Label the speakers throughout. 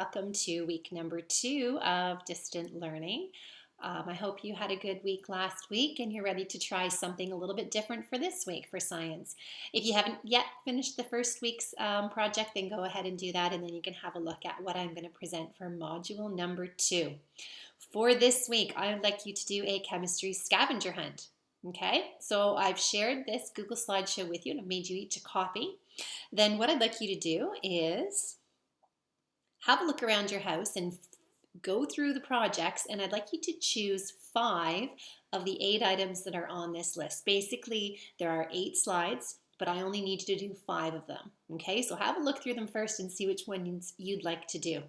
Speaker 1: Welcome to week number 2 of distant learning. I hope you had a good week last week and you're ready to try something a little bit different for this week for science. If you haven't yet finished the first week's project, then go ahead and do that, and then you can have a look at what I'm going to present for module number 2. For this week, I would like you to do a chemistry scavenger hunt. Okay, so I've shared this Google slideshow with you and I've made you each a copy. Then what I'd like you to do is have a look around your house and go through the projects, and I'd like you to choose 5 of the 8 items that are on this list. Basically, there are 8 slides, but I only need you to do 5 of them. Okay, so have a look through them first and see which ones you'd like to do.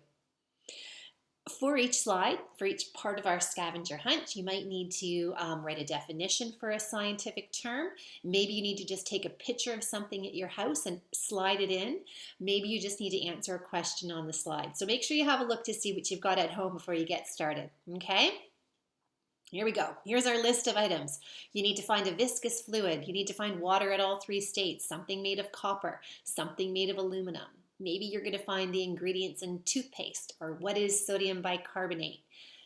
Speaker 1: For each slide, for each part of our scavenger hunt, you might need to write a definition for a scientific term. Maybe you need to just take a picture of something at your house and slide it in. Maybe you just need to answer a question on the slide. So make sure you have a look to see what you've got at home before you get started, okay? Here we go. Here's our list of items. You need to find a viscous fluid. You need to find water at all 3 states, something made of copper, something made of aluminum. Maybe you're going to find the ingredients in toothpaste, or what is sodium bicarbonate.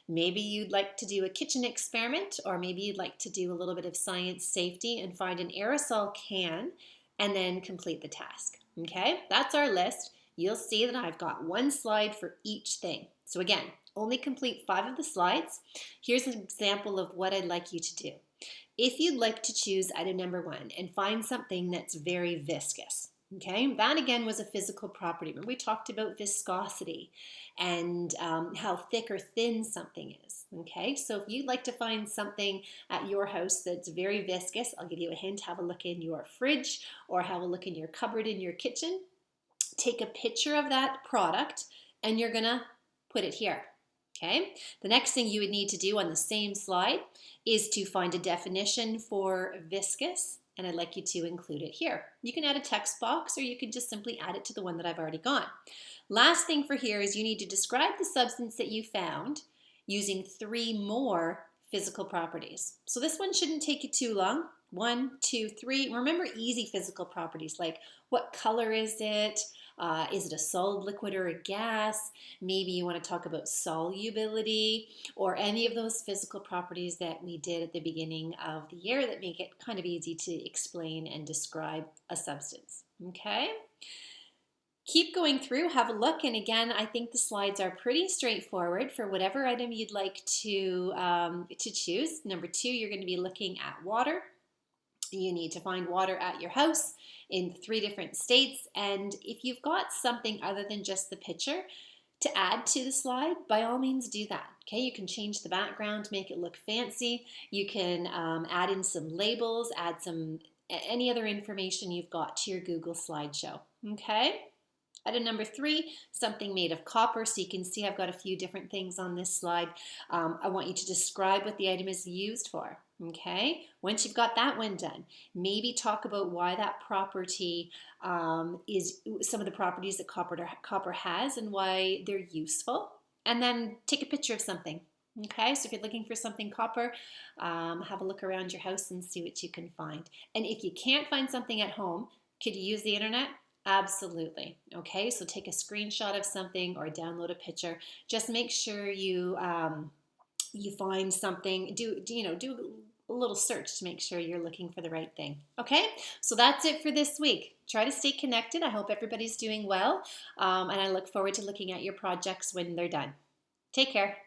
Speaker 1: Maybe you'd like to do a kitchen experiment, or maybe you'd like to do a little bit of science safety and find an aerosol can and then complete the task. Okay, that's our list. You'll see that I've got 1 slide for each thing. So again, only complete 5 of the slides. Here's an example of what I'd like you to do. If you'd like to choose item number 1 and find something that's very viscous, okay, that again was a physical property. Remember, we talked about viscosity and how thick or thin something is. Okay, so if you'd like to find something at your house that's very viscous, I'll give you a hint. Have a look in your fridge or have a look in your cupboard in your kitchen. Take a picture of that product and you're gonna put it here. Okay, the next thing you would need to do on the same slide is to find a definition for viscous, and I'd like you to include it here. You can add a text box or you can just simply add it to the one that I've already got. Last thing for here is you need to describe the substance that you found using 3 more physical properties. So this one shouldn't take you too long. 1, 2, 3. Remember easy physical properties like what color is it? Is it a solid, liquid, or a gas? Maybe you want to talk about solubility or any of those physical properties that we did at the beginning of the year that make it kind of easy to explain and describe a substance. Okay? Keep going through, have a look, and again, I think the slides are pretty straightforward for whatever item you'd like to choose. Number 2, you're going to be looking at water. You need to find water at your house in 3 different states, and if you've got something other than just the picture to add to the slide, by all means do that. Okay, you can change the background to make it look fancy. You can add in some labels, add any other information you've got to your Google slideshow. Okay. Item number 3, something made of copper. So you can see I've got a few different things on this slide. I want you to describe what the item is used for. Okay, once you've got that one done, maybe talk about why that property is some of the properties that copper has and why they're useful. And then take a picture of something. Okay, so if you're looking for something copper, have a look around your house and see what you can find. And if you can't find something at home, could you use the internet? Absolutely. Okay, so take a screenshot of something or download a picture. Just make sure you find something. Do a little search to make sure you're looking for the right thing. Okay, so that's it for this week. Try to stay connected. I hope everybody's doing well, and I look forward to looking at your projects when they're done. Take care.